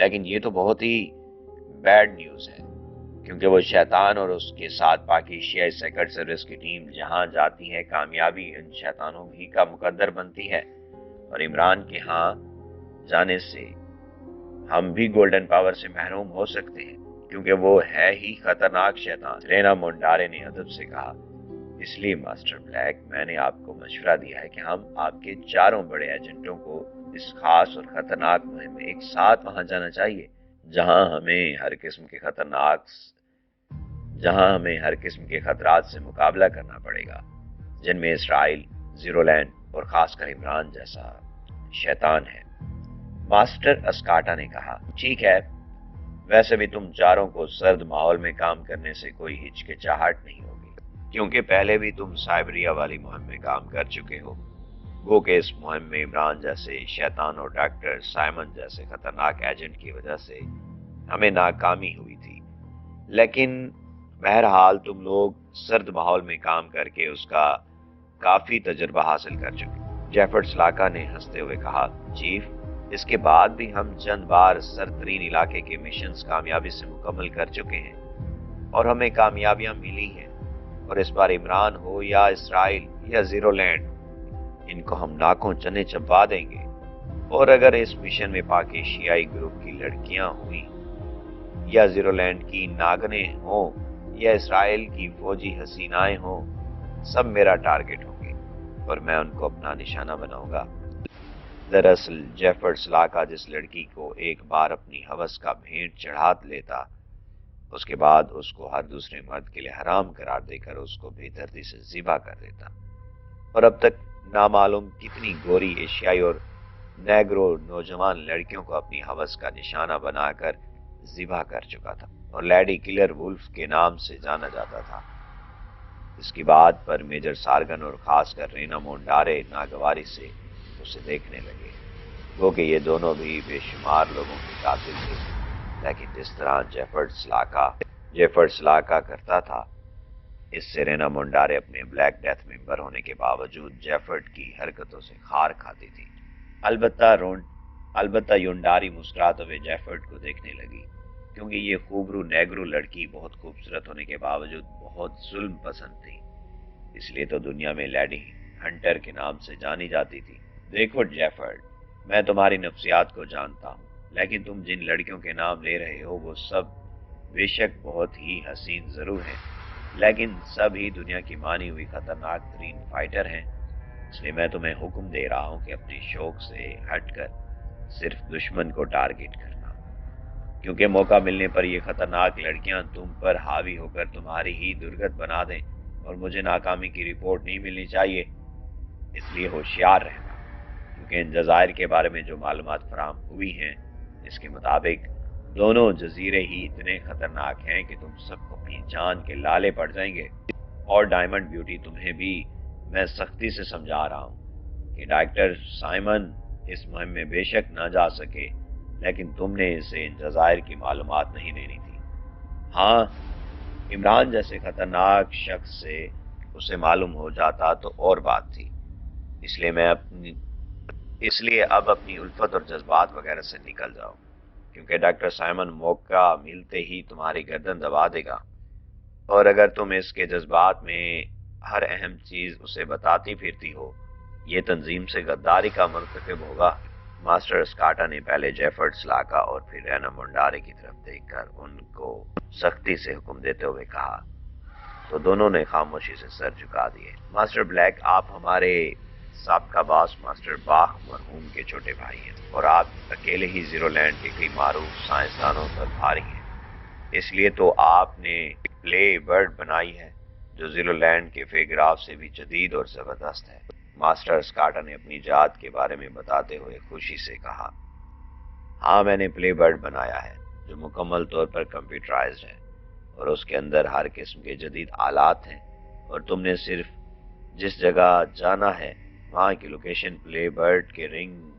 لیکن یہ تو بہت ہی بیڈ نیوز ہے، کیونکہ وہ شیطان اور اس کے ساتھ پاک ایشیائی سیکرٹ سروس کی ٹیم جہاں جاتی ہے کامیابی ان شیطانوں ہی کا مقدر بنتی ہے، اور عمران کے ہاں جانے سے ہم بھی گولڈن پاور سے محروم ہو سکتے ہیں، کیونکہ وہ ہے ہی خطرناک شیطان۔ رینا مونڈارے نے ادب سے کہا، اس لیے ماسٹر بلیک میں نے آپ کو مشورہ دیا ہے کہ ہم آپ کے چاروں بڑے ایجنٹوں کو اس خاص اور خطرناک مہم میں ایک ساتھ وہاں جانا چاہیے، جہاں ہمیں ہر قسم کے خطرات سے مقابلہ کرنا پڑے گا، جن میں اسرائیل، زیرو لینڈ اور خاص کر عمران جیسا شیطان ہے۔ ماسٹر اسکاٹا نے کہا، ٹھیک ہے، ویسے بھی تم چاروں کو سرد ماحول میں کام کرنے سے کوئی ہچکچاہٹ نہیں ہوگی، کیونکہ پہلے بھی تم سائبریا والی مہم میں کام کر چکے ہو۔ گو کہ اس مہم میں عمران جیسے شیطان اور ڈاکٹر سائمن جیسے خطرناک ایجنٹ کی وجہ سے ہمیں ناکامی ہوئی تھی، لیکن بہرحال تم لوگ سرد ماحول میں کام کر کے اس کا کافی تجربہ حاصل کر چکے۔ جیفرڈ سلاکا نے ہنستے ہوئے کہا، چیف، اس کے بعد بھی ہم چند بار سرد ترین علاقے کے مشنز کامیابی سے مکمل کر چکے ہیں اور ہمیں کامیابیاں ملی ہیں، اور اس بار عمران ہو یا اسرائیل یا زیرو لینڈ، ان کو ہم ناکوں چنے چبا دیں گے، اور اگر اس مشن میں پاک ایشیائی گروپ کی لڑکیاں ہوئیں یا زیرو لینڈ کی ناگنیں ہوں یا اسرائیل کی فوجی حسینائیں ہوں، سب میرا ٹارگٹ ہوں گے اور میں ان کو اپنا نشانہ بناؤں گا۔ دراصل جیفرڈ سلاکا جس لڑکی کو ایک بار اپنی ہوس کا بھینٹ چڑھا لیتا، اس کے بعد اس کو ہر دوسرے مرد کے لیے حرام قرار دے کر اس کو بے دردی سے ذبح کر دیتا، اور اب تک نامعلوم کتنی گوری ایشیائی اور نیگرو نوجوان لڑکیوں کو اپنی ہوس کا نشانہ بنا کر ذبح کر چکا تھا، اور لیڈی کلر وولف کے نام سے جانا جاتا تھا۔ اس کی بات پر میجر سارگن اور خاص کر رینا مونڈارے ناگواری سے اسے دیکھنے لگے، گو کہ یہ دونوں بھی بے شمار لوگوں کے قاتل تھے، لیکن جس طرح جیفرڈ سلاکا کرتا تھا، اس سے رینا مونڈارے اپنے بلیک ڈیتھ ممبر ہونے کے باوجود جیفرڈ کی حرکتوں سے خار کھاتی تھی۔ البتہ یونڈاری مسکراتے ہوئے جیفرڈ کو دیکھنے لگی، کیونکہ یہ خوبرو نیگرو لڑکی بہت خوبصورت ہونے کے باوجود بہت ظلم پسند تھی، اس لیے تو دنیا میں لیڈی ہنٹر کے نام سے جانی جاتی تھی۔ دیکھو جیفرڈ، میں تمہاری نفسیات کو جانتا ہوں، لیکن تم جن لڑکیوں کے نام لے رہے ہو وہ سب بے شک بہت ہی حسین ضرور ہیں، لیکن سب ہی دنیا کی مانی ہوئی خطرناک ترین فائٹر ہیں، اس لیے میں تمہیں حکم دے رہا ہوں کہ اپنے شوق سے ہٹ کر صرف دشمن کو ٹارگٹ کرنا، کیونکہ موقع ملنے پر یہ خطرناک لڑکیاں تم پر حاوی ہو کر تمہاری ہی درگت بنا دیں، اور مجھے ناکامی کی رپورٹ نہیں ملنی چاہیے، اس لیے ہوشیار رہنا، کیونکہ ان جزائر کے بارے میں جو معلومات فراہم ہوئی ہیں، اس کے مطابق دونوں جزیرے ہی اتنے خطرناک ہیں کہ تم سب کو اپنی جان کے لالے پڑ جائیں گے، اور ڈائمنڈ بیوٹی تمہیں بھی میں سختی سے سمجھا رہا ہوں کہ ڈاکٹر سائمن اس مہم میں بے شک نہ جا سکے، لیکن تم نے اسے ان جزائر کی معلومات نہیں دینی تھی۔ ہاں، عمران جیسے خطرناک شخص سے اسے معلوم ہو جاتا تو اور بات تھی، اس لیے اب اپنی الفت اور جذبات وغیرہ سے نکل جاؤ، کیونکہ ڈاکٹر سائمن موقع ملتے ہی تمہاری گردن دبا دے گا، اور اگر تم اس کے جذبات میں ہر اہم چیز اسے بتاتی پھرتی ہو، یہ تنظیم سے غداری کا مرتکب ہوگا۔ ماسٹر اسکاٹا نے پہلے جیفرڈ سلاکا اور پھر رینا مونڈارے کی طرف دیکھ کر ان کو سختی سے حکم دیتے ہوئے کہا، تو دونوں نے خاموشی سے سر جھکا دیے۔ ماسٹر بلیک، آپ ہمارے سابقہ باس ماسٹر باخ مرحوم کے چھوٹے بھائی ہیں، اور آپ اکیلے ہی زیرو لینڈ کے کئی معروف سائنسدانوں پر بھاری ہیں، اس لیے تو آپ نے پلے برڈ بنائی ہے، جو زیرو لینڈ کے فیگراف سے بھی جدید اور زبردست ہے۔ ماسٹر اسکاٹا نے اپنی ذات کے بارے میں بتاتے ہوئے خوشی سے کہا، ہاں، میں نے پلے برڈ بنایا ہے، جو مکمل طور پر کمپیوٹرائزڈ ہے، اور اس کے اندر ہر قسم کے جدید آلات ہیں، اور تم نے صرف جس جگہ جانا ہے وہاں کی لوکیشن پلے برڈ کے رنگ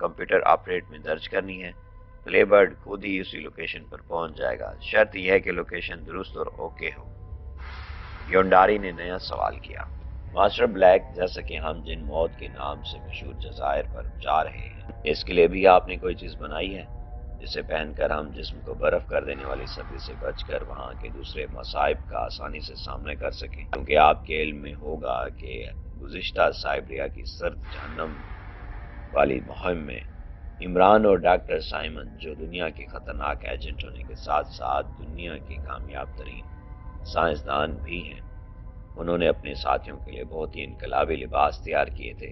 کمپیوٹر آپریٹ میں درج کرنی ہے، پلے برڈ خود ہی اسی لوکیشن پر پہنچ جائے گا، شرط یہ ہے کہ لوکیشن درست اور اوکے ہو۔ یونڈاری نے نیا سوال کیا، ماسٹر بلیک، جیسا کہ ہم جن موت کے نام سے مشہور جزائر پر جا رہے ہیں، اس کے لیے بھی آپ نے کوئی چیز بنائی ہے؟ جسے پہن کر ہم جسم کو برف کر دینے والی سردی سے بچ کر وہاں کے دوسرے مصائب کا آسانی سے سامنا کر سکیں، کیونکہ آپ کے علم میں ہوگا کہ گزشتہ سائبریا کی سرد جہنم والی مہم میں عمران اور ڈاکٹر سائمن، جو دنیا کے خطرناک ایجنٹ ہونے کے ساتھ ساتھ دنیا کے کامیاب ترین سائنسدان بھی ہیں، انہوں نے اپنے ساتھیوں کے لیے بہت ہی انقلابی لباس تیار کیے تھے،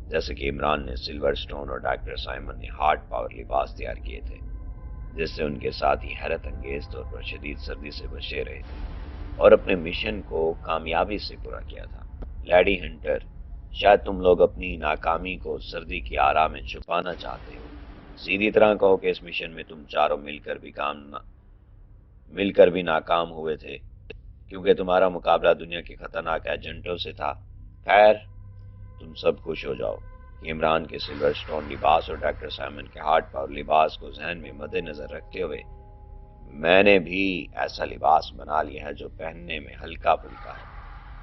جیسے کہ عمران نے سلور سٹون اور ڈاکٹر سائمن نے ہارڈ پاور لباس تیار کیے تھے، جس سے ان کے ساتھی حیرت انگیز طور پر شدید سردی سے بچے رہے اور اپنے مشن کو کامیابی سے پورا کیا تھا۔ لیڈی ہنٹر، شاید تم لوگ اپنی ناکامی کو سردی کی آرا میں چھپانا چاہتے ہو، سیدھی طرح کہو کہ اس مشن میں تم چاروں مل کر بھی ناکام ہوئے تھے، کیونکہ تمہارا مقابلہ دنیا کے خطرناک ایجنٹوں سے تھا۔ خیر، تم سب خوش ہو جاؤ کہ عمران کے سلور سٹون لباس اور ڈاکٹر سائمن کے ہارڈ پاور لباس کو ذہن میں مد نظر رکھتے ہوئے میں نے بھی ایسا لباس بنا لیا ہے جو پہننے میں ہلکا پھلکا ہے،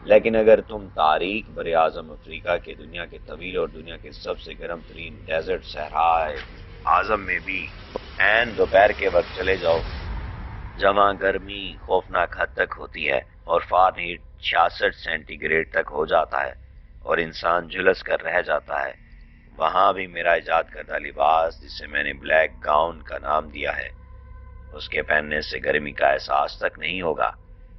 لیکن اگر تم تاریخ بر اعظم افریقہ کے دنیا کے طویل اور دنیا کے سب سے گرم ترین ڈیزرٹ صحرائے اعظم میں بھی عین دوپہر کے وقت چلے جاؤ، جہاں گرمی خوفناک حد تک ہوتی ہے اور فارنہیٹ 66 سینٹی گریڈ تک ہو جاتا ہے اور انسان جھلس کر رہ جاتا ہے، وہاں بھی میرا ایجاد کردہ لباس، جسے میں نے بلیک گاؤن کا نام دیا ہے، اس کے پہننے سے گرمی کا احساس تک نہیں ہوگا،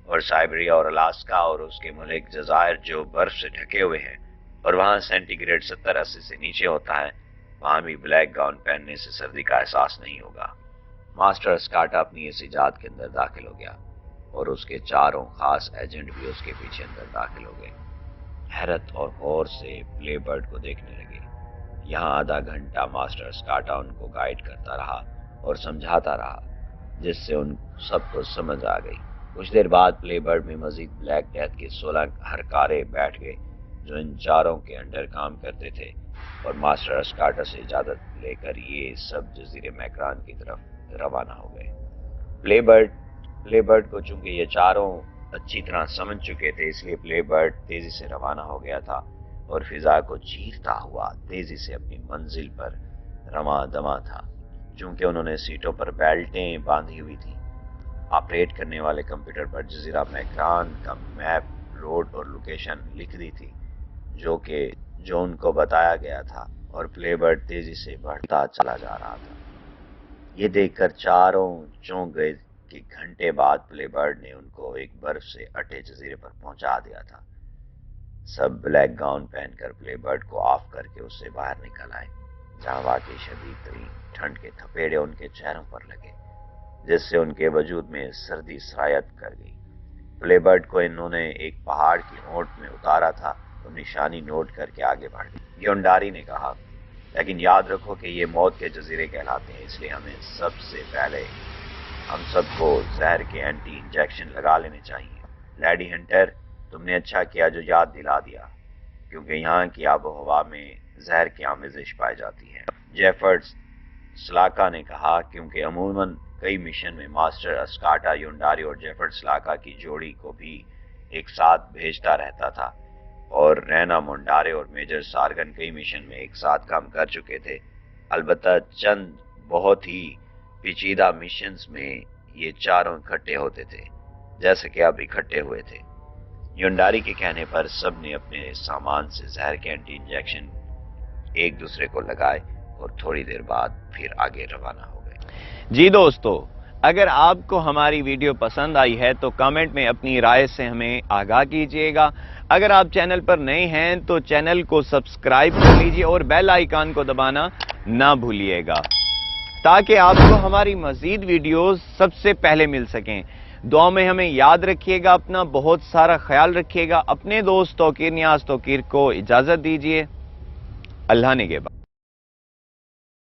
اور سائبریا اور الاسکا اور اس کے ملک جزائر جو برف سے ڈھکے ہوئے ہیں اور وہاں سینٹی گریڈ 70-80 سے نیچے ہوتا ہے، وہاں بھی بلیک گاؤن پہننے سے سردی کا احساس نہیں ہوگا۔ ماسٹر اسکاٹا اپنی اس ایجاد کے اندر داخل ہو گیا اور اس کے چاروں خاص ایجنٹ بھی اس کے پیچھے اندر داخل ہو گئے، حیرت اور غور سے پلے برڈ کو دیکھنے لگے۔ یہاں آدھا گھنٹہ ماسٹر اسکاٹا ان کو گائیڈ کرتا رہا اور سمجھاتا رہا، جس سے ان سب کو سمجھ آ گئی۔ کچھ دیر بعد پلے برڈ میں مزید بلیک ڈیتھ کے 16 ہرکارے بیٹھ گئے جو ان چاروں کے انڈر کام کرتے تھے، اور ماسٹر اسکاٹا سے اجازت لے کر یہ سب جزیرے میکران کی طرف روانہ ہو گئے۔ پلے برڈ کو چونکہ یہ چاروں اچھی طرح سمجھ چکے تھے، اس لیے پلے برڈ تیزی سے روانہ ہو گیا تھا اور فضا کو چیرتا ہوا تیزی سے اپنی منزل پر رواں دواں تھا۔ چونکہ انہوں نے سیٹوں پر بیلٹیں باندھی ہوئی تھی، آپریٹ کرنے والے کمپیوٹر پر جزیرہ میکران کا میپ، روڈ اور لوکیشن لکھ دی تھی جو ان کو بتایا گیا تھا، اور پلے برڈ تیزی سے بڑھتا چلا جا رہا تھا۔ یہ دیکھ کر چاروں چونک گئے کہ گھنٹے بعد پلے برڈ نے ان کو ایک برف سے اٹے جزیرے پر پہنچا دیا تھا۔ سب بلیک گاؤن پہن کر پلے برڈ کو آف کر کے اس سے باہر نکل آئے، جہاں واقعی شدید ترین ٹھنڈ کے تھپیڑے ان کے چہروں پر لگے، جس سے ان کے وجود میں سردی سرایت کر گئی۔ پلے برڈ کو انہوں نے ایک پہاڑ کی اونٹ میں اتارا تھا اور نشانی نوٹ کر کے آگے بڑھ گئی۔ یونڈاری نے کہا، لیکن یاد رکھو کہ یہ موت کے جزیرے کہلاتے ہیں، اس لیے ہمیں سب سے پہلے ہم سب کو زہر کے اینٹی انجیکشن لگا لینے چاہیے۔ لیڈی ہنٹر، تم نے اچھا کیا جو یاد دلا دیا، کیونکہ یہاں کی آب و ہوا میں زہر کی آمیزش پائی جاتی ہے۔ جیفرڈ سلاکا نے کہا، کیونکہ عموماً کئی مشن میں ماسٹر اسکاٹا یونڈاری اور جیفرڈ سلاکا کی جوڑی کو بھی ایک ساتھ بھیجتا رہتا تھا، اور رینا مونڈارے اور میجر سارگن کئی مشن میں ایک ساتھ کام کر چکے تھے۔ البتہ چند بہت ہی پیچیدہ مشنز میں یہ چاروں اکٹھے ہوتے تھے، جیسے کہ اب اکٹھے ہوئے تھے۔ یونڈاری کے کہنے پر سب نے اپنے سامان سے زہر کے اینٹی انجیکشن ایک دوسرے کو لگائے اور تھوڑی دیر بعد پھر آگے روانہ ہو گئے۔ جی دوستو، اگر آپ کو ہماری ویڈیو پسند آئی ہے تو کمنٹ میں اپنی رائے سے ہمیں آگاہ کیجیے گا۔ اگر آپ چینل پر نئے ہیں تو چینل کو سبسکرائب کر لیجیے اور بیل آئیکن کو دبانا نہ بھولیے گا، تاکہ آپ کو ہماری مزید ویڈیوز سب سے پہلے مل سکیں۔ دعا میں ہمیں یاد رکھیے گا، اپنا بہت سارا خیال رکھیے گا۔ اپنے دوست توقیر نیاز توقیر کو اجازت دیجیے۔ اللہ نگہبان۔